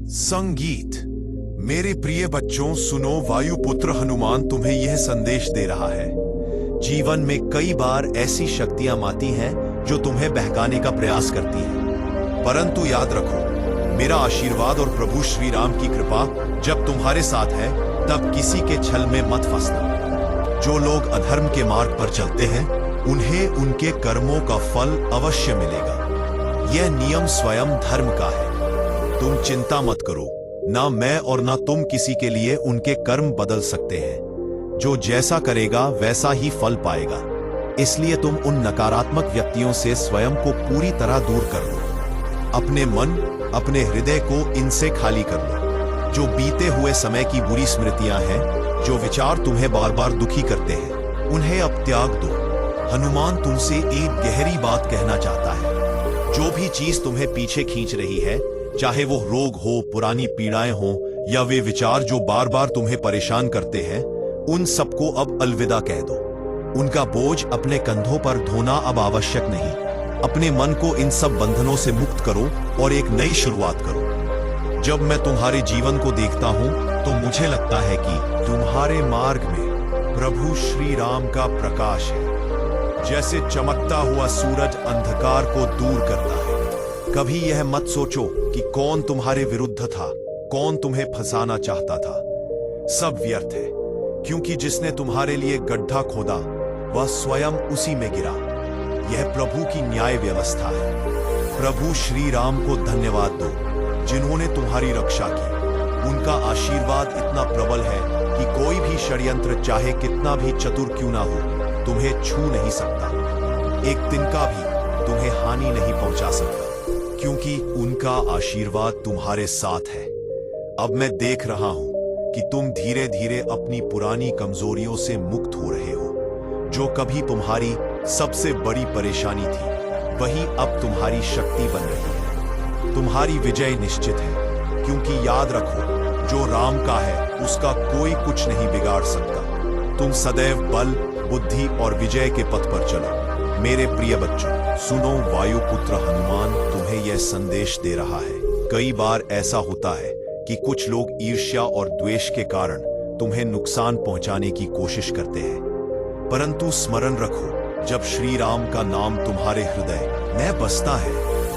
संगीत। मेरे प्रिय बच्चों सुनो, वायुपुत्र हनुमान तुम्हें यह संदेश दे रहा है। जीवन में कई बार ऐसी शक्तियां आती हैं जो तुम्हें बहकाने का प्रयास करती हैं, परंतु याद रखो, मेरा आशीर्वाद और प्रभु श्री राम की कृपा जब तुम्हारे साथ है तब किसी के छल में मत फंसना। जो लोग अधर्म के मार्ग पर चलते हैं उन्हें उनके कर्मों का फल अवश्य मिलेगा। यह नियम स्वयं धर्म का है। तुम चिंता मत करो, ना मैं और ना तुम किसी के लिए उनके कर्म बदल सकते हैं। जो जैसा करेगा वैसा ही फल पाएगा। इसलिए तुम उन नकारात्मक व्यक्तियों से स्वयं को पूरी तरह दूर कर लो। अपने मन, अपने हृदय को इनसे खाली कर लो। जो बीते हुए समय की बुरी स्मृतियां हैं, जो विचार तुम्हें बार बार दुखी करते हैं, उन्हें अब त्याग दो। हनुमान तुमसे एक गहरी बात कहना चाहता है। जो भी चीज तुम्हें पीछे खींच रही है, चाहे वो रोग हो, पुरानी पीड़ाएं हो या वे विचार जो बार बार तुम्हें परेशान करते हैं, उन सबको अब अलविदा कह दो। उनका बोझ अपने कंधों पर ढोना अब आवश्यक नहीं। अपने मन को इन सब बंधनों से मुक्त करो और एक नई शुरुआत करो। जब मैं तुम्हारे जीवन को देखता हूं तो मुझे लगता है कि तुम्हारे मार्ग में प्रभु श्री राम का प्रकाश है। जैसे चमकता हुआ सूरज अंधकार को दूर करता है। कभी यह मत सोचो कि कौन तुम्हारे विरुद्ध था, कौन तुम्हें फंसाना चाहता था। सब व्यर्थ है, क्योंकि जिसने तुम्हारे लिए गड्ढा खोदा वह स्वयं उसी में गिरा। यह प्रभु की न्याय व्यवस्था है। प्रभु श्री राम को धन्यवाद दो जिन्होंने तुम्हारी रक्षा की। उनका आशीर्वाद इतना प्रबल है कि कोई भी षड्यंत्र चाहे कितना भी चतुर क्यों ना हो, तुम्हें छू नहीं सकता। एक तिनका भी तुम्हें हानि नहीं पहुंचा सकता, क्योंकि उनका आशीर्वाद तुम्हारे साथ है। अब मैं देख रहा हूं कि तुम धीरे धीरे अपनी पुरानी कमजोरियों से मुक्त हो रहे हो। जो कभी तुम्हारी सबसे बड़ी परेशानी थी, वही अब तुम्हारी शक्ति बन रही है। तुम्हारी विजय निश्चित है, क्योंकि याद रखो, जो राम का है उसका कोई कुछ नहीं बिगाड़ सकता। तुम सदैव बल, बुद्धि और विजय के पथ पर चलो। मेरे प्रिय बच्चों सुनो, वायुपुत्र हनुमान तुम्हें यह संदेश दे रहा है। कई बार ऐसा होता है कि कुछ लोग ईर्ष्या और द्वेष के कारण तुम्हें नुकसान पहुंचाने की कोशिश करते हैं, परंतु स्मरण रखो, जब श्री राम का नाम तुम्हारे हृदय में बसता है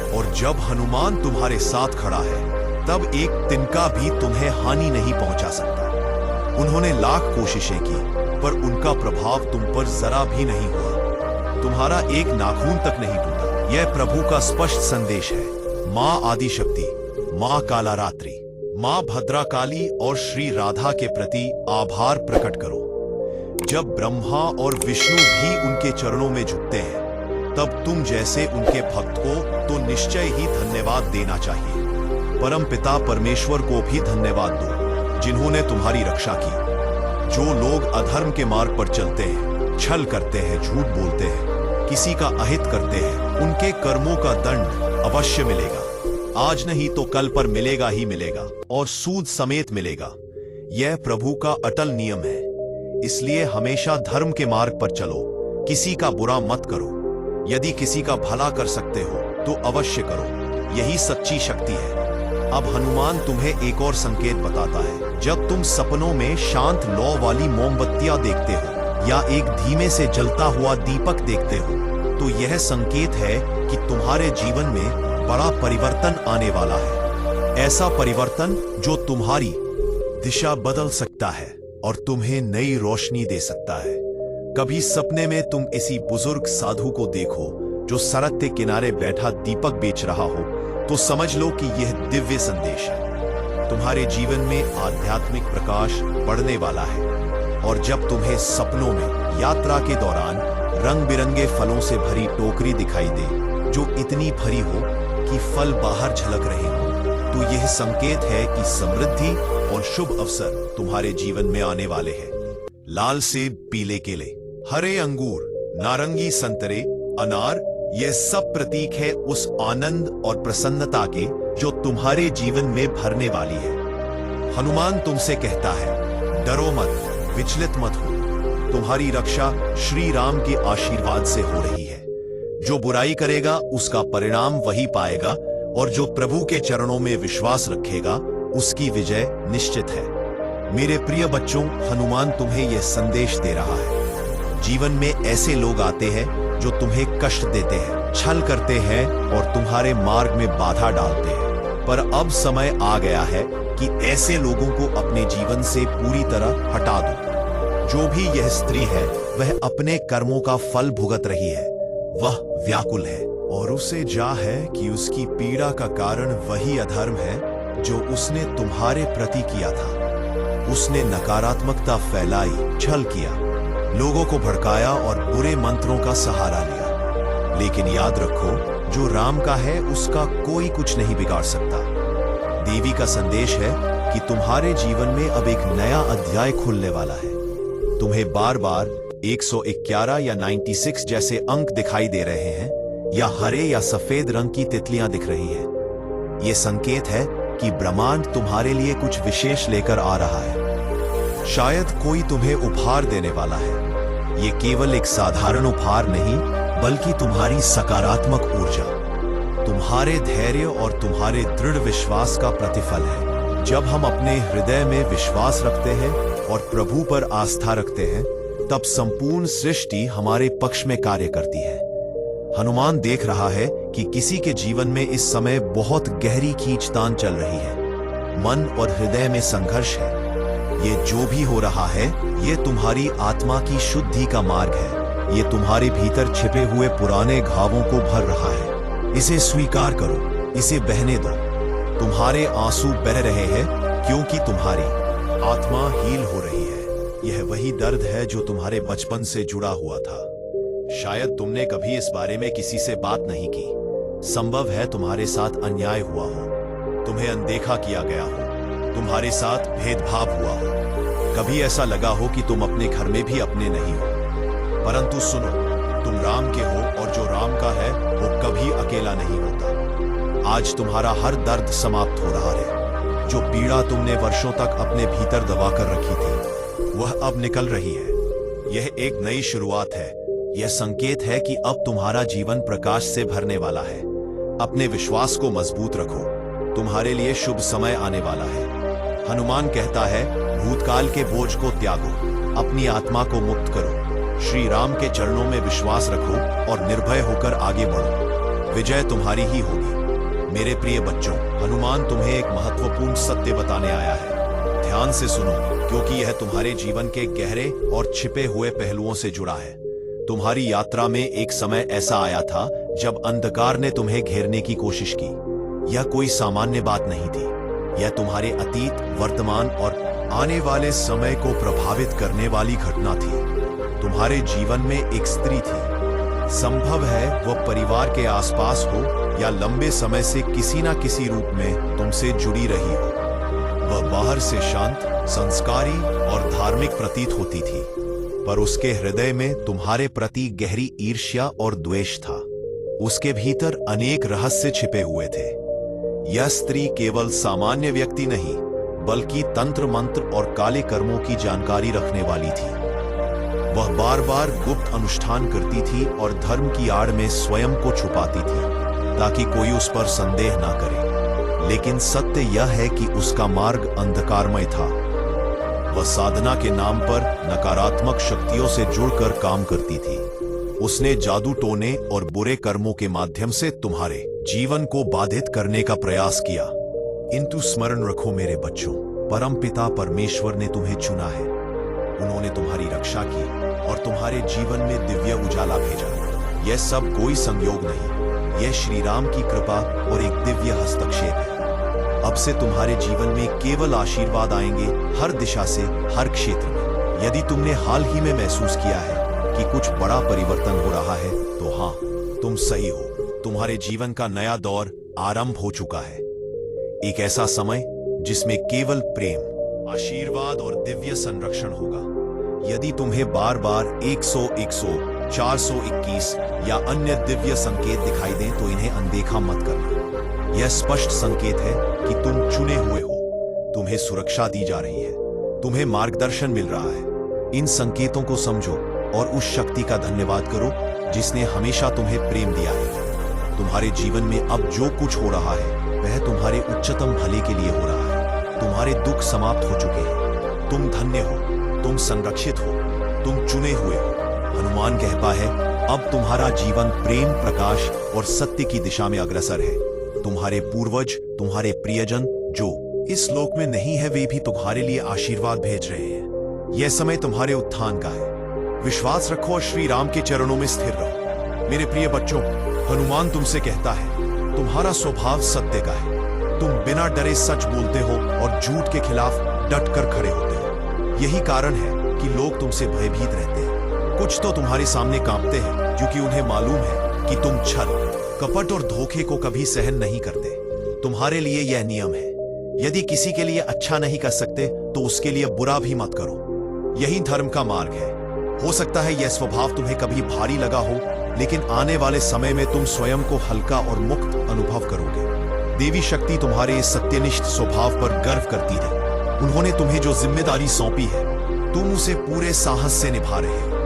और जब हनुमान तुम्हारे साथ खड़ा है, तब एक तिनका भी तुम्हें हानि नहीं पहुंचा सकता। उन्होंने लाख कोशिशें की, पर उनका प्रभाव तुम पर जरा भी नहीं हुआ। तुम्हारा एक नाखून तक नहीं टूटा। यह प्रभु का स्पष्ट संदेश है। मां आदिशक्ति, मां कालारात्रि, मां भद्राकाली और श्री राधा के प्रति आभार प्रकट करो। जब ब्रह्मा और विष्णु भी उनके चरणों में झुकते हैं, तब तुम जैसे उनके भक्त को तो निश्चय ही धन्यवाद देना चाहिए। परम पिता परमेश्वर को भी धन्यवाद दो जिन्होंने तुम्हारी रक्षा की। जो लोग अधर्म के मार्ग पर चलते हैं, छल करते हैं, झूठ बोलते हैं, किसी का अहित करते हैं, उनके कर्मों का दंड अवश्य मिलेगा। आज नहीं तो कल पर मिलेगा ही मिलेगा, और सूद समेत मिलेगा। यह प्रभु का अटल नियम है। इसलिए हमेशा धर्म के मार्ग पर चलो। किसी का बुरा मत करो। यदि किसी का भला कर सकते हो तो अवश्य करो। यही सच्ची शक्ति है। अब हनुमान तुम्हें एक और संकेत बताता है। जब तुम सपनों में शांत लौ वाली मोमबत्तियां देखते हो या एक धीमे से जलता हुआ दीपक देखते हो, तो यह संकेत है कि तुम्हारे जीवन में बड़ा परिवर्तन आने वाला है। ऐसा परिवर्तन जो तुम्हारी दिशा बदल सकता है और तुम्हें नई रोशनी दे सकता है। कभी सपने में तुम इसी बुजुर्ग साधु को देखो जो सड़क के किनारे बैठा दीपक बेच रहा हो, तो समझ लो कि यह दिव्य संदेश है। तुम्हारे जीवन में आध्यात्मिक प्रकाश बढ़ने वाला है। और जब तुम्हें सपनों में यात्रा के दौरान रंग बिरंगे फलों से भरी टोकरी दिखाई दे, जो इतनी भरी हो कि फल बाहर झलक रहे हो, तो यह संकेत है कि समृद्धि और शुभ अवसर तुम्हारे जीवन में आने वाले हैं। लाल सेब, पीले केले, हरे अंगूर, नारंगी संतरे, अनार, ये सब प्रतीक है उस आनंद और प्रसन्नता के जो तुम्हारे जीवन में भरने वाली है। हनुमान तुमसे कहता है, डरो मत, विचलित मत हो। तुम्हारी रक्षा श्री राम के आशीर्वाद से हो रही है। जो बुराई करेगा उसका परिणाम वही पाएगा, और जो प्रभु के चरणों में विश्वास रखेगा उसकी विजय निश्चित है। मेरे प्रिय बच्चों, हनुमान तुम्हें यह संदेश दे रहा है, जीवन में ऐसे लोग आते हैं जो तुम्हें कष्ट देते हैं, छल करते हैं और तुम्हारे मार्ग में बाधा डालते हैं, पर अब समय आ गया है कि ऐसे लोगों को अपने जीवन से पूरी तरह हटा दो। जो भी यह स्त्री है वह अपने कर्मों का फल भुगत रही है, वह व्याकुल है और उसे जा है कि उसकी पीड़ा का कारण वही अधर्म है जो उसने तुम्हारे प्रति किया था। उसने नकारात्मकता फैलाई, छल किया, लोगों को भड़काया और बुरे मंत्रों का सहारा लिया। लेकिन याद रखो, जो राम का है उसका कोई कुछ नहीं बिगाड़ सकता। देवी का संदेश है कि तुम्हारे जीवन में अब एक नया अध्याय खुलने वाला है। तुम्हें बार बार 111 या 96 जैसे अंक दिखाई दे रहे हैं, या हरे या सफेद रंग की तितलियां दिख रही हैं। यह संकेत है कि ब्रह्मांड तुम्हारे लिए कुछ विशेष लेकर आ रहा है। शायद कोई तुम्हें उपहार देने वाला है। यह केवल एक साधारण उपहार नहीं, बल्कि तुम्हारी सकारात्मक ऊर्जा, तुम्हारे धैर्य और तुम्हारे दृढ़ विश्वास का प्रतिफल है। जब हम अपने हृदय में विश्वास रखते हैं और प्रभु पर आस्था रखते हैं, तब संपूर्ण सृष्टि हमारे पक्ष में कार्य करती है। हनुमान देख रहा है कि किसी के जीवन में इस समय बहुत गहरी खींचतान चल रही है, मन और हृदय में संघर्ष है। ये जो भी हो रहा है, ये तुम्हारी आत्मा की शुद्धि का मार्ग है। ये तुम्हारे भीतर छिपे हुए पुराने घावों को भर रहा है। इसे स्वीकार करो, इसे बहने दो। तुम्हारे आंसू बह रहे हैं क्योंकि तुम्हारी आत्मा हील हो रही है। यह वही दर्द है जो तुम्हारे बचपन से जुड़ा हुआ था। शायद तुमने कभी इस बारे में किसी से बात नहीं की। संभव है तुम्हारे साथ अन्याय हुआ हो, तुम्हें अनदेखा किया गया हो, तुम्हारे साथ भेदभाव हुआ हो। कभी ऐसा लगा हो कि तुम अपने घर में भी अपने नहीं हो। परंतु सुनो, तुम राम के हो और जो राम का है वो कभी अकेला नहीं होता। आज तुम्हारा हर दर्द समाप्त हो रहा है। जो पीड़ा तुमने वर्षों तक अपने भीतर दबाकर रखी थी, वह अब निकल रही है। यह एक नई शुरुआत है। यह संकेत है कि अब तुम्हारा जीवन प्रकाश से भरने वाला है। अपने विश्वास को मजबूत रखो, तुम्हारे लिए शुभ समय आने वाला है। हनुमान कहता है, भूतकाल के बोझ को त्यागो, अपनी आत्मा को मुक्त करो, श्री राम के चरणों में विश्वास रखो और निर्भय होकर आगे बढ़ो। विजय तुम्हारी ही होगी। मेरे प्रिय बच्चों, हनुमान तुम्हें एक महत्वपूर्ण सत्य बताने आया है। ध्यान से सुनो, क्योंकि यह तुम्हारे जीवन के गहरे और छिपे हुए पहलुओं से जुड़ा है। तुम्हारी यात्रा में एक समय ऐसा आया था जब अंधकार ने तुम्हें घेरने की कोशिश की। यह कोई सामान्य बात नहीं थी। यह तुम्हारे अतीत, वर्तमान और आने वाले समय को प्रभावित करने वाली घटना थी। तुम्हारे जीवन में एक स्त्री थी। संभव है वह परिवार के आसपास हो या लंबे समय से किसी न किसी रूप में तुमसे जुड़ी रही हो। वह बाहर से शांत, संस्कारी और धार्मिक प्रतीत होती थी, पर उसके हृदय में तुम्हारे प्रति गहरी ईर्ष्या और द्वेष था। उसके भीतर अनेक रहस्य छिपे हुए थे। यह स्त्री केवल सामान्य व्यक्ति नहीं, बल्कि तंत्र मंत्र और काले कर्मों की जानकारी रखने वाली थी। वह बार बार गुप्त अनुष्ठान करती थी और धर्म की आड़ में स्वयं को छुपाती थी ताकि कोई उस पर संदेह ना करे। लेकिन सत्य यह है कि उसका मार्ग अंधकारमय था। वह साधना के नाम पर नकारात्मक शक्तियों से जुड़कर काम करती थी। उसने जादू टोने और बुरे कर्मों के माध्यम से तुम्हारे जीवन को बाधित करने का प्रयास किया। किंतु स्मरण रखो मेरे बच्चों, परमपिता परमेश्वर ने तुम्हें चुना है। उन्होंने तुम्हारी रक्षा की और तुम्हारे जीवन में दिव्य उजाला भेजा। यह सब कोई संयोग नहीं, यह श्री राम की कृपा और एक दिव्य हस्तक्षेप है। अब से तुम्हारे जीवन में केवल आशीर्वाद आएंगे, हर दिशा से, हर क्षेत्र में। यदि तुमने हाल ही में महसूस किया है कि कुछ बड़ा परिवर्तन हो रहा है, तो हाँ, तुम सही हो। तुम्हारे जीवन का नया दौर आरंभ हो चुका है। एक ऐसा समय जिसमें केवल प्रेम, आशीर्वाद और दिव्य संरक्षण होगा। यदि तुम्हें बार बार 100, 421 या अन्य दिव्य संकेत दिखाई दें, तो इन्हें अनदेखा मत करना। यह स्पष्ट संकेत है कि तुम चुने हुए हो, तुम्हें सुरक्षा दी जा रही है, तुम्हें मार्गदर्शन मिल रहा है। इन संकेतों को समझो और उस शक्ति का धन्यवाद करो जिसने हमेशा तुम्हें प्रेम दिया है। तुम्हारे जीवन में अब जो कुछ हो रहा है, वह तुम्हारे उच्चतम भले के लिए हो रहा है। तुम्हारे दुख समाप्त हो चुके हैं। तुम धन्य हो, तुम संरक्षित हो, तुम चुने हुए हो। हनुमान कहता है, अब तुम्हारा जीवन प्रेम, प्रकाश और सत्य की दिशा में अग्रसर है। तुम्हारे पूर्वज, तुम्हारे प्रियजन जो इस लोक में नहीं है, वे भी तुम्हारे लिए आशीर्वाद भेज रहे हैं। यह समय तुम्हारे उत्थान का है। विश्वास रखो और श्री राम के चरणों में स्थिर रहो। मेरे प्रिय बच्चों, हनुमान तुमसे कहता है, तुम्हारा स्वभाव सत्य का है। तुम बिना डरे सच बोलते हो और झूठ के खिलाफ डट कर खड़े होते हो। यही कारण है कि लोग तुमसे भयभीत रहते हैं। कुछ तो तुम्हारे सामने कांपते हैं क्योंकि उन्हें मालूम है कि तुम छल, कपट और धोखे को कभी सहन नहीं करते। तुम्हारे लिए यह नियम है, यदि किसी के लिए अच्छा नहीं कर सकते तो उसके लिए बुरा भी मत करो। यही धर्म का मार्ग है। हो सकता है यह स्वभाव तुम्हें कभी भारी लगा हो, लेकिन आने वाले समय में तुम स्वयं को हल्का और मुक्त अनुभव करोगे। देवी शक्ति तुम्हारे इस सत्यनिष्ठ स्वभाव पर गर्व करती है। उन्होंने तुम्हें जो जिम्मेदारी सौंपी है, तुम उसे पूरे साहस से निभा रहे हो।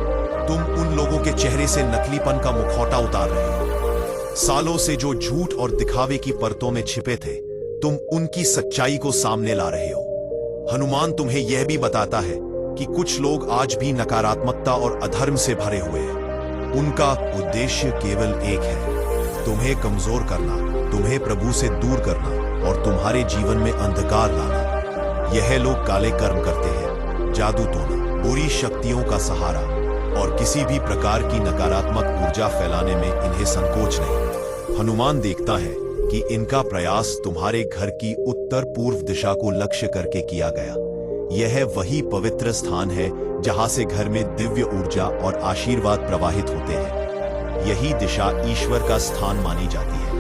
तुम उन लोगों के चेहरे से नकलीपन का मुखौटा उतार रहे हो। सालों से जो झूठ और दिखावे की परतों में छिपे थे, तुम उनकी सच्चाई को सामने ला रहे हो। हनुमान तुम्हें यह भी बताता है कि कुछ लोग आज भी नकारात्मकता और अधर्म से भरे हुए हैं। उनका उद्देश्य केवल एक है, तुम्हें कमजोर करना, तुम्हें प्रभु से दूर करना और तुम्हारे जीवन में अंधकार लाना। यह लोग काले कर्म करते हैं, जादू टोना, बुरी शक्तियों का सहारा और किसी भी प्रकार की नकारात्मक ऊर्जा फैलाने में इन्हें संकोच नहीं। हनुमान देखता है कि इनका प्रयास तुम्हारे घर की उत्तर पूर्व दिशा को लक्ष्य करके किया गया। यह वही पवित्र स्थान है जहां से घर में दिव्य ऊर्जा और आशीर्वाद प्रवाहित होते हैं। यही दिशा ईश्वर का स्थान मानी जाती है।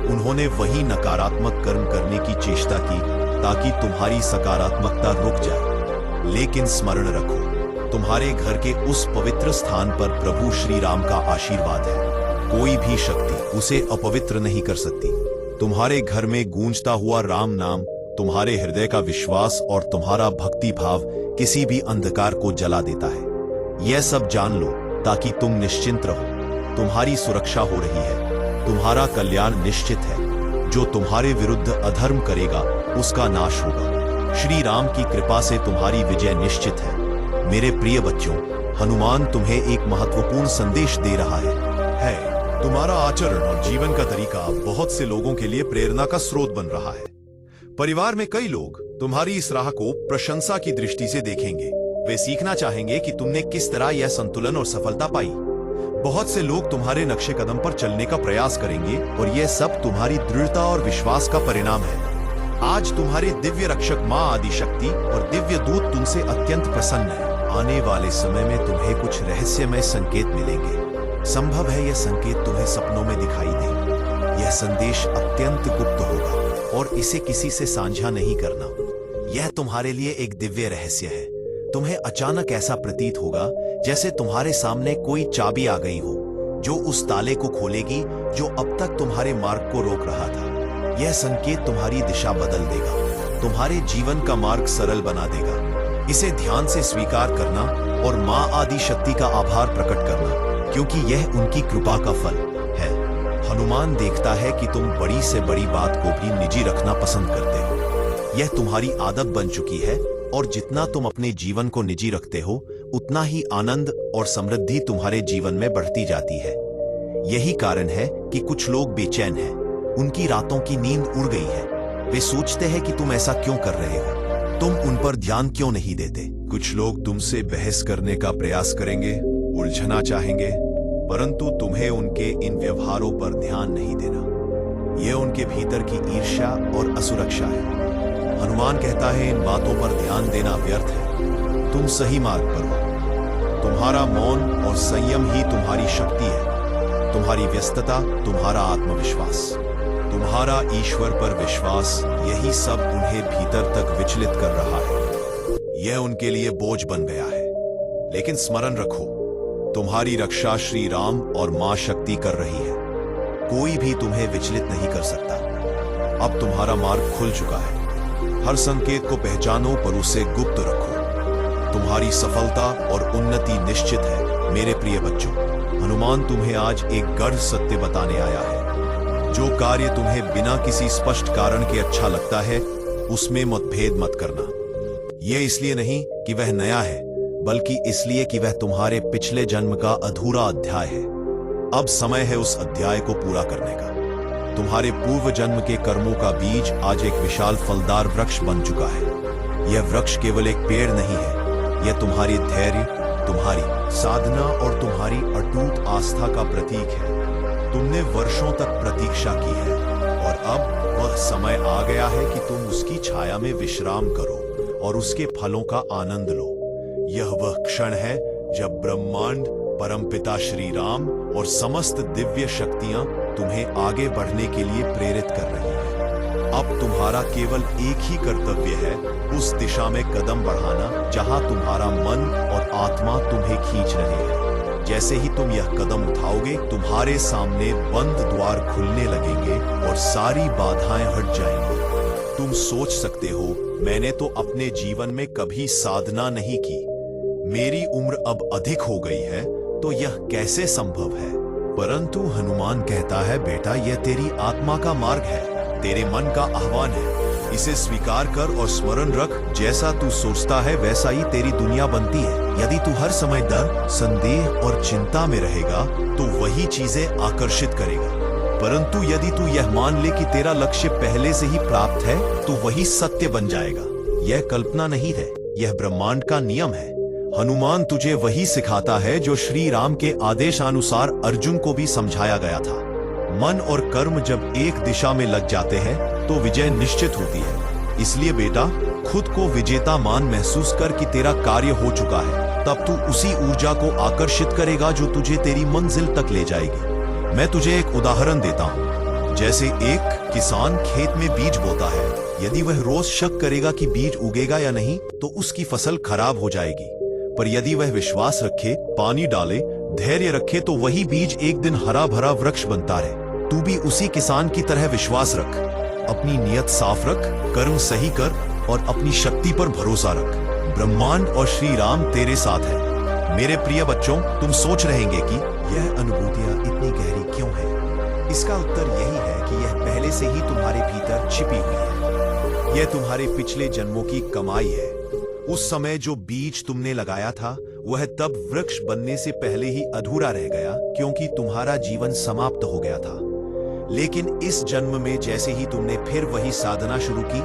उन्होंने वही नकारात्मक कर्म करने की चेष्टा की ताकि तुम्हारी सकारात्मकता रुक जाए। लेकिन स्मरण रखो, तुम्हारे घर के उस पवित्र स्थान पर प्रभु श्री राम का आशीर्वाद है। कोई भी शक्ति उसे अपवित्र नहीं कर सकती। तुम्हारे घर में गूंजता हुआ राम नाम, तुम्हारे हृदय का विश्वास और तुम्हारा भक्ति भाव किसी भी अंधकार को जला देता है। यह सब जान लो ताकि तुम निश्चिंत रहो। तुम्हारी सुरक्षा हो रही है, तुम्हारा कल्याण निश्चित है। जो तुम्हारे विरुद्ध अधर्म करेगा उसका नाश होगा। श्री राम की कृपा से तुम्हारी विजय निश्चित है। मेरे प्रिय बच्चों, हनुमान तुम्हें एक महत्वपूर्ण संदेश दे रहा है। तुम्हारा आचरण और जीवन का तरीका बहुत से लोगों के लिए प्रेरणा का स्रोत बन रहा है। परिवार में कई लोग तुम्हारी इस राह को प्रशंसा की दृष्टि से देखेंगे। वे सीखना चाहेंगे कि तुमने किस तरह यह संतुलन और सफलता पाई। बहुत से लोग तुम्हारे नक्शे कदम पर चलने का प्रयास करेंगे और यह सब तुम्हारी दृढ़ता और विश्वास का परिणाम है। आज तुम्हारे दिव्य रक्षक मां आदि शक्ति और दिव्य दूत तुमसे अत्यंत प्रसन्न है। आने वाले समय में तुम्हें कुछ रहस्यमय संकेत मिलेंगे। संभव है यह संकेत तुम्हें सपनों में दिखाई दे। यह संदेश अत्यंत गुप्त होगा और इसे किसी से साझा नहीं करना। यह तुम्हारे लिए एक दिव्य रहस्य है। तुम्हें अचानक ऐसा प्रतीत होगा जैसे तुम्हारे सामने कोई चाबी आ गई हो, जो उस ताले को खोलेगी जो अब तक तुम्हारे मार्ग को रोक रहा था। यह संकेत तुम्हारी दिशा बदल देगा, तुम्हारे जीवन का मार्ग सरल बना देगा। इसे ध्यान से स्वीकार करना और मां आदि शक्ति का आभार प्रकट करना, क्योंकि यह उनकी कृपा का फल है। हनुमान देखता है कि तुम बड़ी से बड़ी बात को भी निजी रखना पसंद करते हो। यह तुम्हारी आदत बन चुकी है और जितना तुम अपने जीवन को निजी रखते हो, उतना ही आनंद और समृद्धि तुम्हारे जीवन में बढ़ती जाती है। यही कारण है कि कुछ लोग बेचैन हैं, उनकी रातों की नींद उड़ गई है। वे सोचते हैं कि तुम ऐसा क्यों कर रहे हो, तुम उन पर ध्यान क्यों नहीं देते। कुछ लोग तुमसे बहस करने का प्रयास करेंगे, उलझना चाहेंगे, परंतु तुम्हें उनके इन व्यवहारों पर ध्यान नहीं देना। यह उनके भीतर की ईर्ष्या और असुरक्षा है। हनुमान कहता है, इन बातों पर ध्यान देना व्यर्थ है। तुम सही मार्ग पर हो। तुम्हारा मौन और संयम ही तुम्हारी शक्ति है। तुम्हारी व्यस्तता, तुम्हारा आत्मविश्वास, तुम्हारा ईश्वर पर विश्वास, यही सब उन्हें भीतर तक विचलित कर रहा है। यह उनके लिए बोझ बन गया है। लेकिन स्मरण रखो, तुम्हारी रक्षा श्री राम और मां शक्ति कर रही है। कोई भी तुम्हें विचलित नहीं कर सकता। अब तुम्हारा मार्ग खुल चुका है। हर संकेत को पहचानो पर उसे गुप्त रखो। तुम्हारी सफलता और उन्नति निश्चित है। मेरे प्रिय बच्चों, हनुमान तुम्हें आज एक गढ़ सत्य बताने आया है। जो कार्य तुम्हें बिना किसी स्पष्ट कारण के अच्छा लगता है, उसमें मतभेद मत करना। यह इसलिए नहीं कि वह नया है, बल्कि इसलिए कि वह तुम्हारे पिछले जन्म का अधूरा अध्याय है। अब समय है उस अध्याय को पूरा करने का। तुम्हारे पूर्व जन्म के कर्मों का बीज आज एक विशाल फलदार वृक्ष बन चुका है। यह वृक्ष केवल एक पेड़ नहीं है, यह तुम्हारी धैर्य, तुम्हारी साधना और तुम्हारी अटूट आस्था का प्रतीक है। तुमने वर्षों तक प्रतीक्षा की है और अब वह समय आ गया है कि तुम उसकी छाया में विश्राम करो और उसके फलों का आनंद लो। यह वह क्षण है जब ब्रह्मांड, परमपिता श्री राम और समस्त दिव्य शक्तियां तुम्हें आगे बढ़ने के लिए प्रेरित कर रही हैं। अब तुम्हारा केवल एक ही कर्तव्य है, उस दिशा में कदम बढ़ाना जहां तुम्हारा मन और आत्मा तुम्हें खींच रहे हैं। जैसे ही तुम यह कदम उठाओगे, तुम्हारे सामने बंद द्वार खुलने लगेंगे और सारी बाधाएं हट जाएंगी। तुम सोच सकते हो, मैंने तो अपने जीवन में कभी साधना नहीं की, मेरी उम्र अब अधिक हो गई है, तो यह कैसे संभव है? परंतु हनुमान कहता है, बेटा, यह तेरी आत्मा का मार्ग है, तेरे मन का आह्वान है। इसे स्वीकार कर और स्मरण रख, जैसा तू सोचता है वैसा ही तेरी दुनिया बनती है। यदि तू हर समय डर, संदेह और चिंता में रहेगा तो वही चीजें आकर्षित करेगा। परंतु यदि तू यह मान ले कि तेरा लक्ष्य पहले से ही प्राप्त है, तो वही सत्य बन जाएगा। यह कल्पना नहीं है, यह ब्रह्मांड का नियम है। हनुमान तुझे वही सिखाता है जो श्री राम के आदेशानुसार अर्जुन को भी समझाया गया था। मन और कर्म जब एक दिशा में लग जाते हैं तो विजय निश्चित होती है। इसलिए बेटा, खुद को विजेता मान महसूस कर कि तेरा कार्य हो चुका है। तब तू उसी ऊर्जा को आकर्षित करेगा जो तुझे तेरी मंजिल तक ले जाएगी। मैं तुझे एक उदाहरण देता हूँ। जैसे एक किसान खेत में बीज बोता है, यदि वह रोज शक करेगा कि बीज उगेगा या नहीं, तो उसकी फसल खराब हो जाएगी। पर यदि वह विश्वास रखे, पानी डाले, धैर्य रखे, तो वही बीज एक दिन हरा भरा वृक्ष बनता है। तू भी उसी किसान की तरह विश्वास रख, अपनी नियत साफ रख, कर्म सही कर और अपनी शक्ति पर भरोसा रख। ब्रह्मांड और श्री राम तेरे साथ है। मेरे प्रिय बच्चों, तुम सोच रहेंगे कि यह अनुभूतियां इतनी गहरी क्यों है? इसका उत्तर यही है कि यह पहले से ही तुम्हारे भीतर छिपी हुई है। यह तुम्हारे पिछले जन्मों की कमाई है। उस समय जो बीज तुमने लगाया था, वह तब वृक्ष बनने से पहले ही अधूरा रह गया, क्योंकि तुम्हारा जीवन समाप्त हो गया था। लेकिन इस जन्म में जैसे ही तुमने फिर वही साधना शुरू की,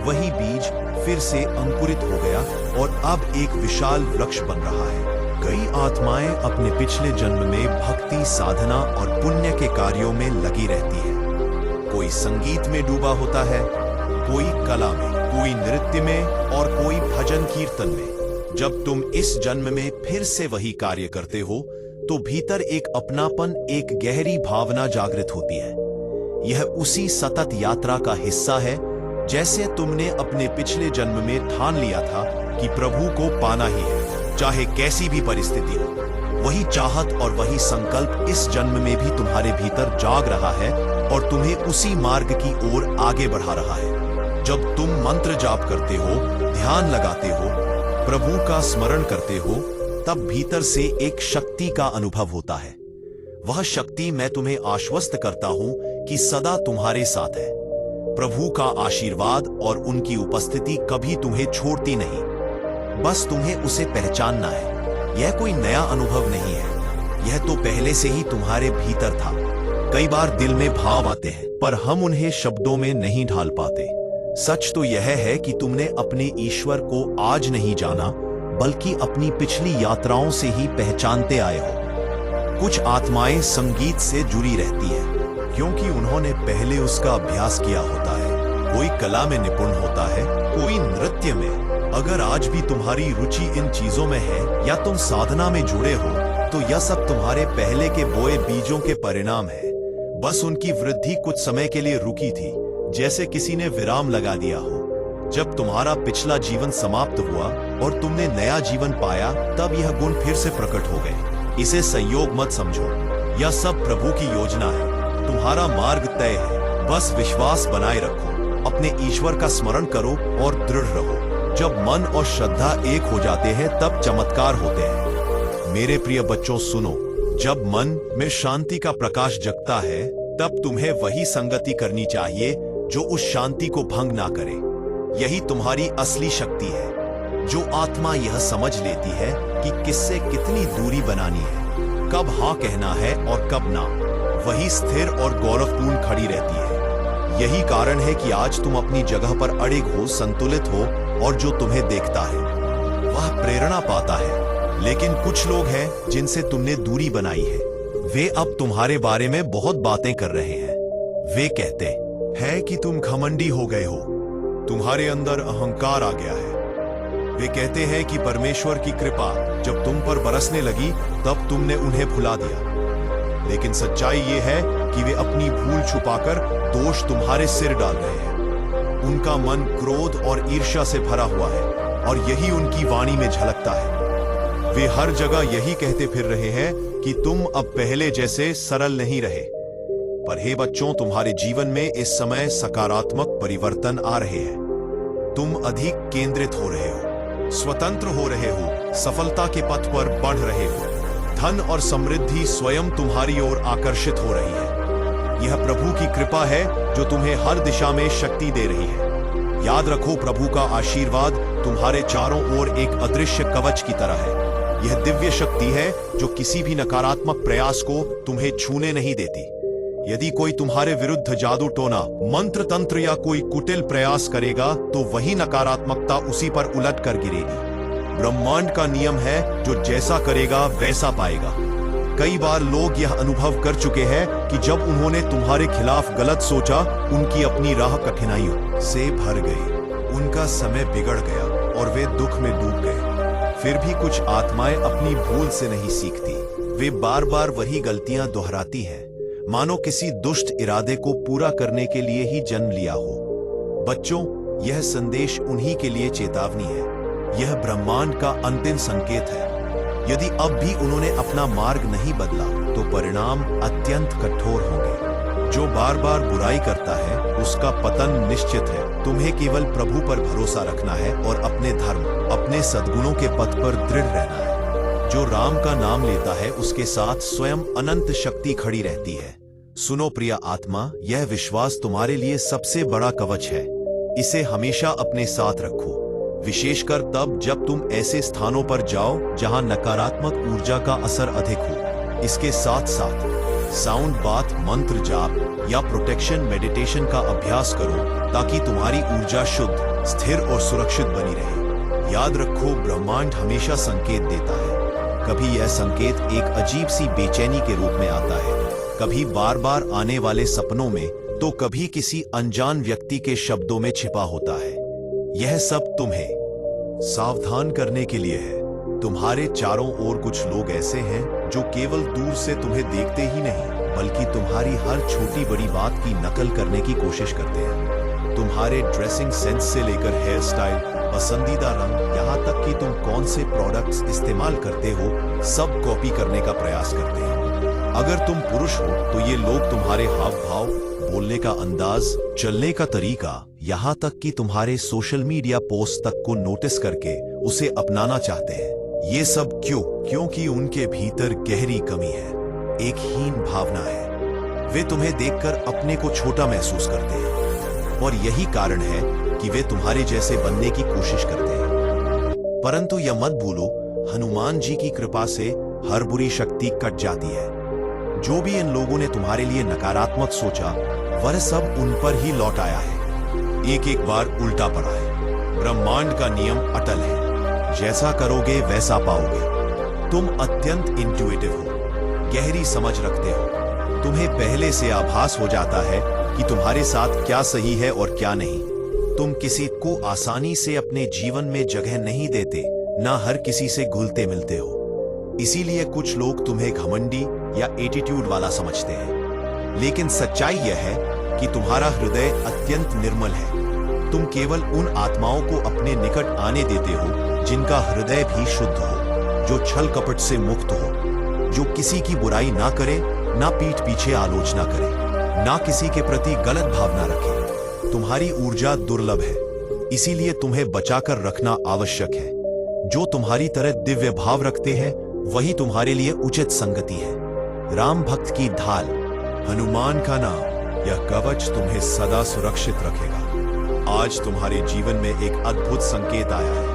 वही बीज फिर से अंकुरित हो गया और अब एक विशाल वृक्ष बन रहा है। कई आत्माएं अपने पिछले जन्म में भक्ति, साधना और पुण्य के कार्यों में लगी रहती है। कोई संगीत में डूबा होता है, कोई कला में, कोई नृत्य में और कोई भजन कीर्तन में। जब तुम इस जन्म में फिर से वही कार्य करते हो, तो भीतर एक अपनापन, एक गहरी भावना जागृत होती है। यह उसी सतत यात्रा का हिस्सा है, जैसे तुमने अपने पिछले जन्म में ठान लिया था कि प्रभु को पाना ही है, चाहे कैसी भी परिस्थिति हो। वही चाहत और वही संकल्प इस जन्म में भी तुम्हारे भीतर जाग रहा है और तुम्हें उसी मार्ग की ओर आगे बढ़ा रहा है। जब तुम मंत्र जाप करते हो, ध्यान लगाते हो, प्रभु का स्मरण करते हो, तब भीतर से एक शक्ति का अनुभव होता है। वह शक्ति, मैं तुम्हें आश्वस्त करता हूं कि सदा तुम्हारे साथ है। प्रभु का आशीर्वाद और उनकी उपस्थिति कभी तुम्हें छोड़ती नहीं। बस तुम्हें उसे पहचानना है। यह कोई नया अनुभव नहीं है, यह तो पहले से ही तुम्हारे भीतर था। कई बार दिल में भाव आते हैं, पर हम उन्हें शब्दों में नहीं ढाल पाते। सच तो यह है कि तुमने अपने ईश्वर को आज नहीं जाना, बल्कि अपनी पिछली यात्राओं से ही पहचानते आए हो। कुछ आत्माएं संगीत से जुड़ी रहती हैं, क्योंकि उन्होंने पहले उसका अभ्यास किया होता है। कोई कला में निपुण होता है, कोई नृत्य में। अगर आज भी तुम्हारी रुचि इन चीजों में है या तुम साधना में जुड़े हो, तो यह सब तुम्हारे पहले के बोए बीजों के परिणाम है। बस उनकी वृद्धि कुछ समय के लिए रुकी थी, जैसे किसी ने विराम लगा दिया हो। जब तुम्हारा पिछला जीवन समाप्त हुआ और तुमने नया जीवन पाया, तब यह गुण फिर से प्रकट हो गए। इसे संयोग मत समझो, यह सब प्रभु की योजना है। तुम्हारा मार्ग तय है, बस विश्वास बनाए रखो, अपने ईश्वर का स्मरण करो और दृढ़ रहो। जब मन और श्रद्धा एक हो जाते हैं, तब चमत्कार होते हैं। मेरे प्रिय बच्चों, सुनो, जब मन में शांति का प्रकाश जगता है, तब तुम्हें वही संगति करनी चाहिए जो उस शांति को भंग ना करे। यही तुम्हारी असली शक्ति है। जो आत्मा यह समझ लेती है कि किससे कितनी दूरी बनानी है, कब हाँ कहना है और कब ना, वही स्थिर और गौरवपूर्ण खड़ी रहती है। यही कारण है कि आज तुम अपनी जगह पर अड़िग हो, संतुलित हो, और जो तुम्हें देखता है वह प्रेरणा पाता है। लेकिन कुछ लोग हैं जिनसे तुमने दूरी बनाई है। वे अब तुम्हारे बारे में बहुत बातें कर रहे हैं। वे कहते हैं कि तुम घमंडी हो गए हो, तुम्हारे अंदर अहंकार आ गया है। वे कहते हैं कि परमेश्वर की कृपा जब तुम पर बरसने लगी तब तुमने उन्हें भुला दिया। लेकिन सच्चाई ये है कि वे अपनी भूल छुपाकर दोष तुम्हारे सिर डाल रहे हैं। उनका मन क्रोध और ईर्ष्या से भरा हुआ है और यही उनकी वाणी में झलकता है। वे हर जगह यही कहते फिर रहे हैं कि तुम अब पहले जैसे सरल नहीं रहे। पर हे बच्चों, तुम्हारे जीवन में इस समय सकारात्मक परिवर्तन आ रहे हैं। तुम अधिक केंद्रित हो रहे हो, स्वतंत्र हो रहे हो, सफलता के पथ पर बढ़ रहे हो। धन और समृद्धि स्वयं तुम्हारी ओर आकर्षित हो रही है। यह प्रभु की कृपा है जो तुम्हें हर दिशा में शक्ति दे रही है। याद रखो, प्रभु का आशीर्वाद तुम्हारे चारों ओर एक अदृश्य कवच की तरह है। यह दिव्य शक्ति है जो किसी भी नकारात्मक प्रयास को तुम्हें छूने नहीं देती। यदि कोई तुम्हारे विरुद्ध जादू टोना, मंत्र तंत्र या कोई कुटिल प्रयास करेगा तो वही नकारात्मकता उसी पर उलट कर गिरेगी। ब्रह्मांड का नियम है, जो जैसा करेगा वैसा पाएगा। कई बार लोग यह अनुभव कर चुके हैं कि जब उन्होंने तुम्हारे खिलाफ गलत सोचा, उनकी अपनी राह कठिनाइयों से भर गई, उनका समय बिगड़ गया और वे दुख में डूब गए। फिर भी कुछ आत्माएं अपनी भूल से नहीं सीखती। वे बार बार वही गलतियां दोहराती हैं, मानो किसी दुष्ट इरादे को पूरा करने के लिए ही जन्म लिया हो। बच्चों, यह संदेश उन्हीं के लिए चेतावनी है। यह ब्रह्मांड का अंतिम संकेत है। यदि अब भी उन्होंने अपना मार्ग नहीं बदला तो परिणाम अत्यंत कठोर होंगे। जो बार बार बुराई करता है उसका पतन निश्चित है। तुम्हें केवल प्रभु पर भरोसा रखना है और अपने धर्म, अपने सद्गुणों के पथ पर दृढ़ रहना है। जो राम का नाम लेता है उसके साथ स्वयं अनंत शक्ति खड़ी रहती है। सुनो प्रिय आत्मा, यह विश्वास तुम्हारे लिए सबसे बड़ा कवच है। इसे हमेशा अपने साथ रखो, विशेषकर तब जब तुम ऐसे स्थानों पर जाओ जहां नकारात्मक ऊर्जा का असर अधिक हो। इसके साथ साथ साउंड बाथ, मंत्र जाप या प्रोटेक्शन मेडिटेशन का अभ्यास करो ताकि तुम्हारी ऊर्जा शुद्ध, स्थिर और सुरक्षित बनी रहे। याद रखो, ब्रह्मांड हमेशा संकेत देता है। कभी यह संकेत एक अजीब सी बेचैनी के रूप में आता है, कभी बार बार आने वाले सपनों में, तो कभी किसी अनजान व्यक्ति के शब्दों में छिपा होता है। यह सब तुम्हें सावधान करने के लिए है। तुम्हारे चारों ओर कुछ लोग ऐसे हैं जो केवल दूर से तुम्हें देखते ही नहीं, बल्कि तुम्हारी हर छोटी बड़ी बात की नकल करने की कोशिश करते हैं। तुम्हारे ड्रेसिंग सेंस से लेकर हेयर स्टाइल, पसंदीदा रंग, यहाँ तक कि तुम कौन से प्रोडक्ट्स इस्तेमाल करते हो, सब कॉपी करने का प्रयास करते हैं। अगर तुम पुरुष हो तो ये लोग तुम्हारे हाव भाव, बोलने का अंदाज, चलने का तरीका, यहाँ तक कि तुम्हारे सोशल मीडिया पोस्ट तक को नोटिस करके उसे अपनाना चाहते हैं। ये सब क्यों? क्योंकि उनके भीतर गहरी कमी है, एक हीन भावना है। वे तुम्हें देखकर अपने को छोटा महसूस करते हैं और यही कारण है कि वे तुम्हारे जैसे बनने की कोशिश करते हैं। परंतु यह मत भूलो, हनुमान जी की कृपा से हर बुरी शक्ति कट जाती है। जो भी इन लोगों ने तुम्हारे लिए नकारात्मक सोचा, वह सब उन पर ही लौट आया है। एक एक बार उल्टा पड़ा है। ब्रह्मांड का नियम अटल है, जैसा करोगे वैसा पाओगे। तुम अत्यंत इंट्यूटिव हो, गहरी समझ रखते हो। तुम्हें पहले से आभास हो जाता है कि तुम्हारे साथ क्या सही है और क्या नहीं। तुम किसी को आसानी से अपने जीवन में जगह नहीं देते, ना हर किसी से घुलते मिलते हो। इसीलिए कुछ लोग तुम्हें घमंडी या एटीट्यूड वाला समझते हैं। लेकिन सच्चाई यह है कि तुम्हारा हृदय अत्यंत निर्मल है। तुम केवल उन आत्माओं को अपने निकट आने देते हो जिनका हृदय भी शुद्ध हो, जो छल कपट से मुक्त हो, जो किसी की बुराई ना करे, ना पीठ पीछे आलोचना करे, ना किसी के प्रति गलत भावना रखे। तुम्हारी ऊर्जा दुर्लभ है, इसीलिए तुम्हें बचाकर रखना आवश्यक है। जो तुम्हारी तरह दिव्य भाव रखते हैं वही तुम्हारे लिए उचित संगति है। राम भक्त की ढाल, हनुमान का नाम, यह कवच तुम्हें सदा सुरक्षित रखेगा। आज तुम्हारे जीवन में एक अद्भुत संकेत आया है।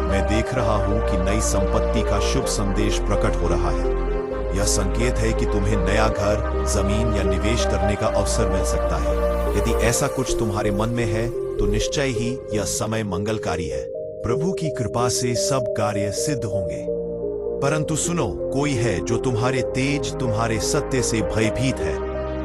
मैं देख रहा हूं कि नई संपत्ति का शुभ संदेश प्रकट हो रहा है। यह संकेत है कि तुम्हें नया घर, जमीन या निवेश करने का अवसर मिल सकता है। यदि ऐसा कुछ तुम्हारे मन में है तो निश्चय ही यह समय मंगलकारी है। प्रभु की कृपा से सब कार्य सिद्ध होंगे। परंतु सुनो, कोई है जो तुम्हारे तेज, तुम्हारे सत्य से भयभीत है,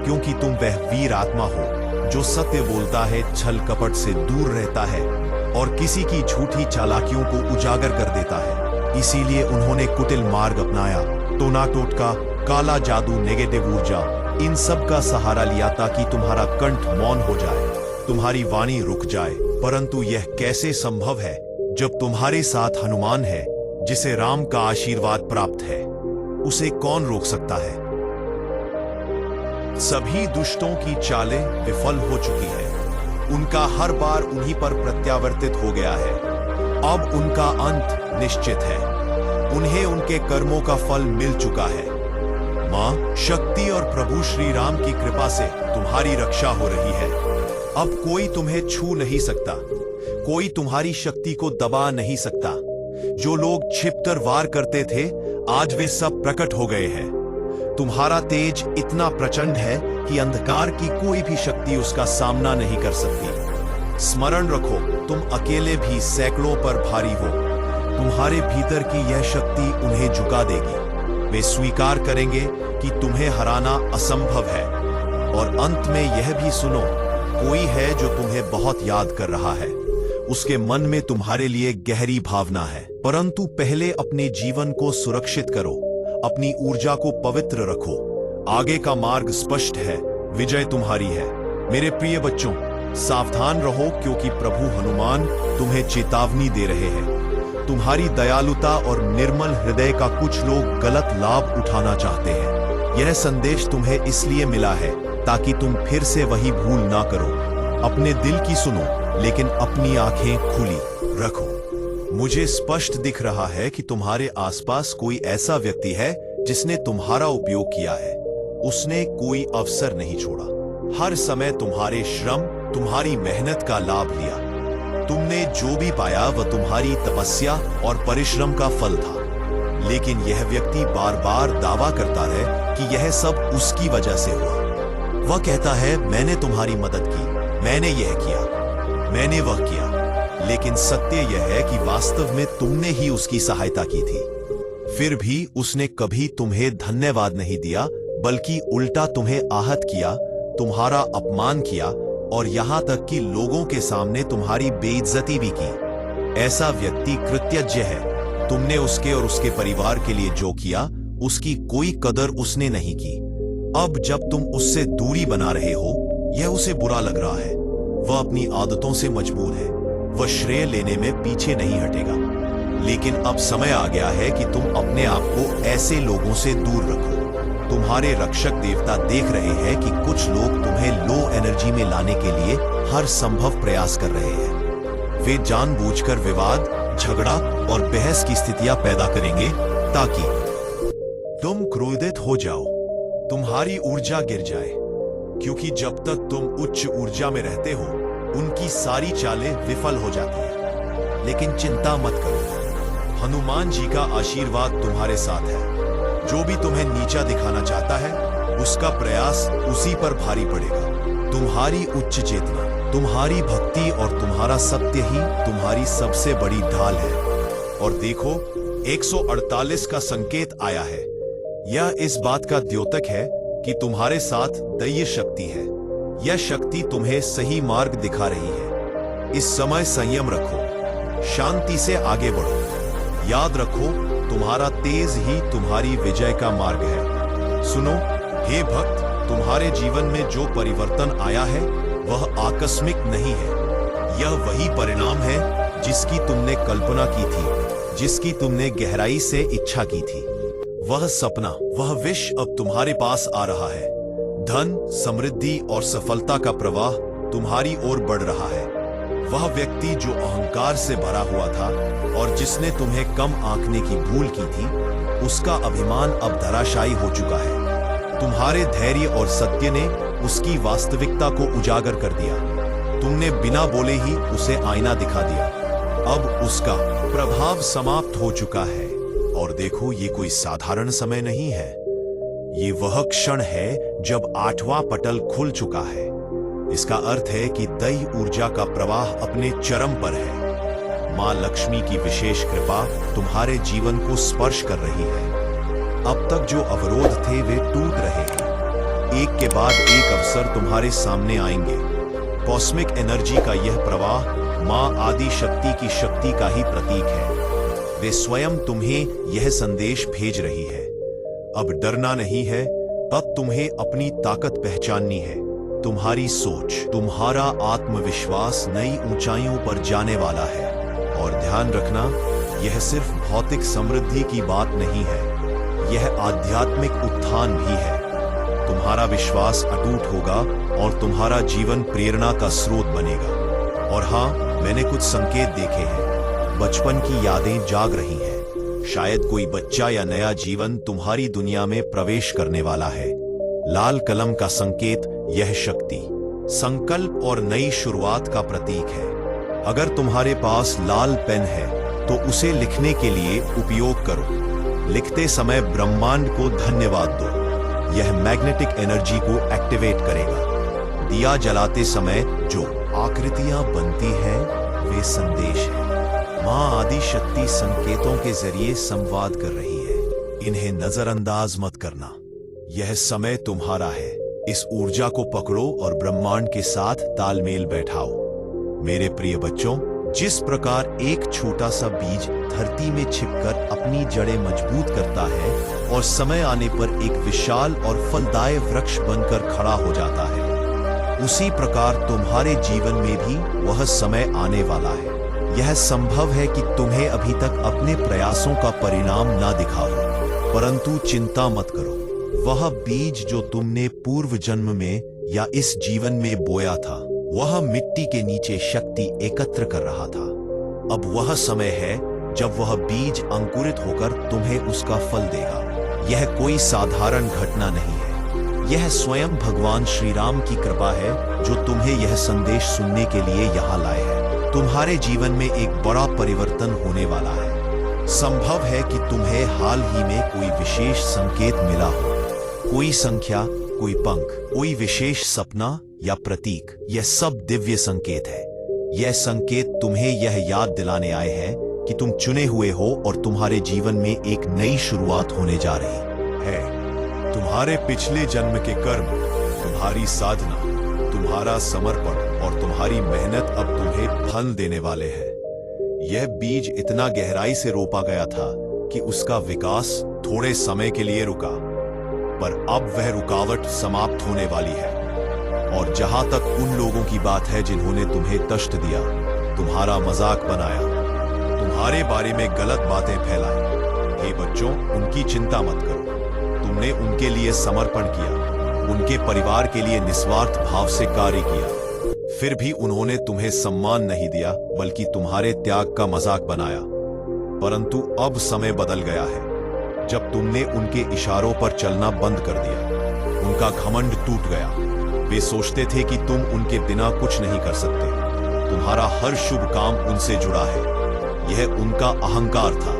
क्योंकि तुम वह वीर आत्मा हो जो सत्य बोलता है, छल कपट से दूर रहता है और किसी की झूठी चालाकियों को उजागर कर देता है। इसीलिए उन्होंने कुटिल मार्ग अपनाया, टोना टोटका, काला जादू, नेगेटिव ऊर्जा, इन सब का सहारा लिया ताकि तुम्हारा कंठ मौन हो जाए, तुम्हारी वाणी रुक जाए। परंतु यह कैसे संभव है जब तुम्हारे साथ हनुमान है, जिसे राम का आशीर्वाद प्राप्त है? उसे कौन रोक सकता है? सभी दुष्टों की चालें विफल हो चुकी है। उनका हर बार उन्हीं पर प्रत्यावर्तित हो गया है। अब उनका अंत निश्चित है। उन्हें उनके कर्मों का फल मिल चुका है। मां शक्ति और प्रभु श्री राम की कृपा से तुम्हारी रक्षा हो रही है। अब कोई तुम्हें छू नहीं सकता, कोई तुम्हारी शक्ति को दबा नहीं सकता। जो लोग छिपकर वार करते थे, आज वे सब प्रकट हो गए हैं। तुम्हारा तेज इतना प्रचंड है कि अंधकार की कोई भी शक्ति उसका सामना नहीं कर सकती। स्मरण रखो, तुम अकेले भी सैकड़ों पर भारी हो। तुम्हारे भीतर की यह शक्ति उन्हें झुका देगी। वे स्वीकार करेंगे कि तुम्हें हराना असंभव है। और अंत में यह भी सुनो, कोई है जो तुम्हें बहुत याद कर रहा है। उसके मन में तुम्हारे लिए गहरी भावना है। परंतु पहले अपने जीवन को सुरक्षित करो, अपनी ऊर्जा को पवित्र रखो। आगे का मार्ग स्पष्ट है, विजय तुम्हारी है। मेरे प्रिय बच्चों, सावधान रहो, क्योंकि प्रभु हनुमान तुम्हें चेतावनी दे रहे हैं। तुम्हारी दयालुता और निर्मल हृदय का कुछ लोग गलत लाभ उठाना चाहते हैं। यह संदेश तुम्हें इसलिए मिला है ताकि तुम फिर से वही भूल ना करो। अपने दिल की सुनो, लेकिन अपनी आंखें खुली रखो। मुझे स्पष्ट दिख रहा है कि तुम्हारे आसपास कोई ऐसा व्यक्ति है जिसने तुम्हारा उपयोग किया है। उसने कोई अवसर नहीं छोड़ा। हर समय तुम्हारे श्रम, तुम्हारी मेहनत का लाभ लिया। तुमने जो भी पाया वह तुम्हारी तपस्या और परिश्रम का फल था। लेकिन यह व्यक्ति बार बार दावा करता है कि यह सब उसकी वजह से हुआ। वह कहता है, मैंने तुम्हारी मदद की, मैंने यह किया, मैंने वह किया। लेकिन सत्य यह है कि वास्तव में तुमने ही उसकी सहायता की थी। फिर भी उसने कभी तुम्हें धन्यवाद नहीं दिया, बल्कि उल्टा तुम्हें आहत किया, तुम्हारा अपमान किया और यहां तक कि लोगों के सामने तुम्हारी बेइज्जती भी की। ऐसा व्यक्ति कृतज्ञ है। तुमने उसके और उसके परिवार के लिए जो किया, उसकी कोई कदर उसने नहीं की। अब जब तुम उससे दूरी बना रहे हो, यह उसे बुरा लग रहा है। वह अपनी आदतों से मजबूर है। वह श्रेय लेने में पीछे नहीं हटेगा। लेकिन अब समय आ गया है कि तुम अपने आप को ऐसे लोगों से दूर रखो। तुम्हारे रक्षक देवता देख रहे हैं कि कुछ लोग तुम्हें लो एनर्जी में लाने के लिए हर संभव प्रयास कर रहे हैं। वे जानबूझकर विवाद, झगड़ा और बहस की स्थितियां पैदा करेंगे ताकि तुम क्रोधित हो जाओ, तुम्हारी ऊर्जा गिर जाए। क्योंकि जब तक तुम उच्च ऊर्जा में रहते हो, उनकी सारी चालें विफल हो जाती हैं। लेकिन चिंता मत करो, हनुमान जी का आशीर्वाद तुम्हारे साथ है। जो भी तुम्हें नीचा दिखाना चाहता है, उसका प्रयास उसी पर भारी पड़ेगा। तुम्हारी उच्च चेतना, तुम्हारी भक्ति और तुम्हारा सत्य ही तुम्हारी सबसे बड़ी ढाल है। और देखो, 148 का संकेत आया है। यह इस बात का द्योतक है कि तुम्हारे साथ दैवीय शक्ति है। यह शक्ति तुम्हें सही मार्ग दिखा रही है। इस समय संयम रखो, शांति से आगे बढ़ो। याद रखो, तुम्हारा तेज ही तुम्हारी विजय का मार्ग है। सुनो, हे भक्त, तुम्हारे जीवन में जो परिवर्तन आया है वह आकस्मिक नहीं है। यह वही परिणाम है जिसकी तुमने कल्पना की थी, जिसकी तुमने गहराई से इच्छा की थी। वह सपना, वह विश अब तुम्हारे पास आ रहा है। धन, समृद्धि और सफलता का प्रवाह तुम्हारी ओर बढ़ रहा है। वह व्यक्ति जो अहंकार से भरा हुआ था और जिसने तुम्हें कम आंकने की भूल की थी, उसका अभिमान अब धराशायी हो चुका है। तुम्हारे धैर्य और सत्य ने उसकी वास्तविकता को उजागर कर दिया। तुमने बिना बोले ही उसे आईना दिखा दिया। अब उसका प्रभाव समाप्त हो चुका है। और देखो, ये कोई साधारण समय नहीं है। ये वह क्षण है जब 8वां पटल खुल चुका है। इसका अर्थ है कि दैवी ऊर्जा का प्रवाह अपने चरम पर है। मां लक्ष्मी की विशेष कृपा तुम्हारे जीवन को स्पर्श कर रही है। अब तक जो अवरोध थे वे टूट रहे हैं। एक के बाद एक अवसर तुम्हारे सामने आएंगे। कॉस्मिक एनर्जी का यह प्रवाह मां आदि शक्ति की शक्ति का ही प्रतीक है। वे स्वयं तुम्हें यह संदेश भेज रही है। अब डरना नहीं है, अब तुम्हें अपनी ताकत पहचाननी है। तुम्हारी सोच, तुम्हारा आत्मविश्वास नई ऊंचाइयों पर जाने वाला है। और ध्यान रखना, यह सिर्फ भौतिक समृद्धि की बात नहीं है, यह आध्यात्मिक उत्थान भी है। तुम्हारा विश्वास अटूट होगा और तुम्हारा जीवन प्रेरणा का स्रोत बनेगा। और हाँ, मैंने कुछ संकेत देखे हैं। बचपन की यादें जाग रही हैं। शायद कोई बच्चा या नया जीवन तुम्हारी दुनिया में प्रवेश करने वाला है। लाल कलम का संकेत, यह शक्ति, संकल्प और नई शुरुआत का प्रतीक है। अगर तुम्हारे पास लाल पेन है तो उसे लिखने के लिए उपयोग करो। लिखते समय ब्रह्मांड को धन्यवाद दो, यह मैग्नेटिक एनर्जी को एक्टिवेट करेगा। दिया जलाते समय जो आकृतियां बनती हैं वे संदेश हैं। मां आदि शक्ति संकेतों के जरिए संवाद कर रही है। इन्हें नजरअंदाज मत करना। यह समय तुम्हारा है। इस ऊर्जा को पकड़ो और ब्रह्मांड के साथ तालमेल बैठाओ। मेरे प्रिय बच्चों, जिस प्रकार एक छोटा सा बीज धरती में छिपकर अपनी जड़ें मजबूत करता है और समय आने पर एक विशाल और फलदायक वृक्ष बनकर खड़ा हो जाता है, उसी प्रकार तुम्हारे जीवन में भी वह समय आने वाला है। यह संभव है कि तुम्हें अभी तक अपने प्रयासों का परिणाम ना दिखा हो, परंतु चिंता मत करो। वह बीज जो तुमने पूर्व जन्म में या इस जीवन में बोया था, वह मिट्टी के नीचे शक्ति एकत्र कर रहा था। अब वह समय है जब वह बीज अंकुरित होकर तुम्हें उसका फल देगा। यह कोई साधारण घटना नहीं है, यह स्वयं भगवान श्री राम की कृपा है जो तुम्हें यह संदेश सुनने के लिए यहाँ लाए हैं। तुम्हारे जीवन में एक बड़ा परिवर्तन होने वाला है। संभव है कि तुम्हें हाल ही में कोई विशेष संकेत मिला हो, कोई संख्या, कोई पंख, कोई विशेष सपना या प्रतीक। यह सब दिव्य संकेत है। यह संकेत तुम्हें यह याद दिलाने आए हैं कि तुम चुने हुए हो और तुम्हारे जीवन में एक नई शुरुआत होने जा रही है। तुम्हारे पिछले जन्म के कर्म, तुम्हारी साधना, तुम्हारा समर्पण और तुम्हारी मेहनत अब तुम्हें फल देने वाले हैं। यह बीज इतना गहराई से रोपा गया था कि उसका विकास थोड़े समय के लिए रुका, पर अब वह रुकावट समाप्त होने वाली है। और जहां तक उन लोगों की बात है जिन्होंने तुम्हें कष्ट दिया, तुम्हारा मजाक बनाया, तुम्हारे बारे में गलत बातें फैलाई, हे बच्चों, उनकी चिंता मत करो। तुमने उनके लिए समर्पण किया, उनके परिवार के लिए निस्वार्थ भाव से कार्य किया, फिर भी उन्होंने तुम्हें सम्मान नहीं दिया बल्कि तुम्हारे त्याग का मजाक बनाया। परंतु अब समय बदल गया है। जब तुमने उनके इशारों पर चलना बंद कर दिया, उनका घमंड टूट गया। वे सोचते थे कि तुम उनके बिना कुछ नहीं कर सकते। तुम्हारा हर शुभ काम उनसे जुड़ा है। यह उनका अहंकार था।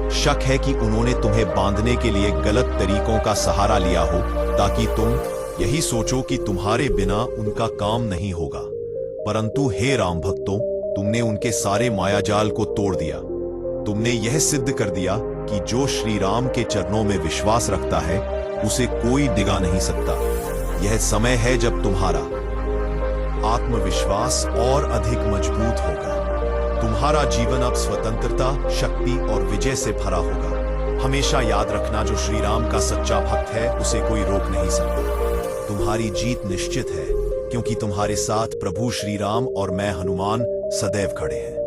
शक है कि उन्होंने तुम्हें बांधने के लिए गलत तरीकों का सहारा लिया हो ताकि तुम यही सोचो कि तुम्हारे बिना उनका काम नहीं होगा। परंतु हे राम भक्तों, तुमने उनके सारे मायाजाल को तोड़ दिया। तुमने यह सिद्ध कर दिया कि जो श्री राम के चरणों में विश्वास रखता है उसे कोई डिगा नहीं सकता। यह समय है जब तुम्हारा आत्मविश्वास और अधिक मजबूत होगा। तुम्हारा जीवन अब स्वतंत्रता, शक्ति और विजय से भरा होगा। हमेशा याद रखना, जो श्री राम का सच्चा भक्त है उसे कोई रोक नहीं सकता। तुम्हारी जीत निश्चित है, क्योंकि तुम्हारे साथ प्रभु श्री राम और मैं हनुमान सदैव खड़े हैं।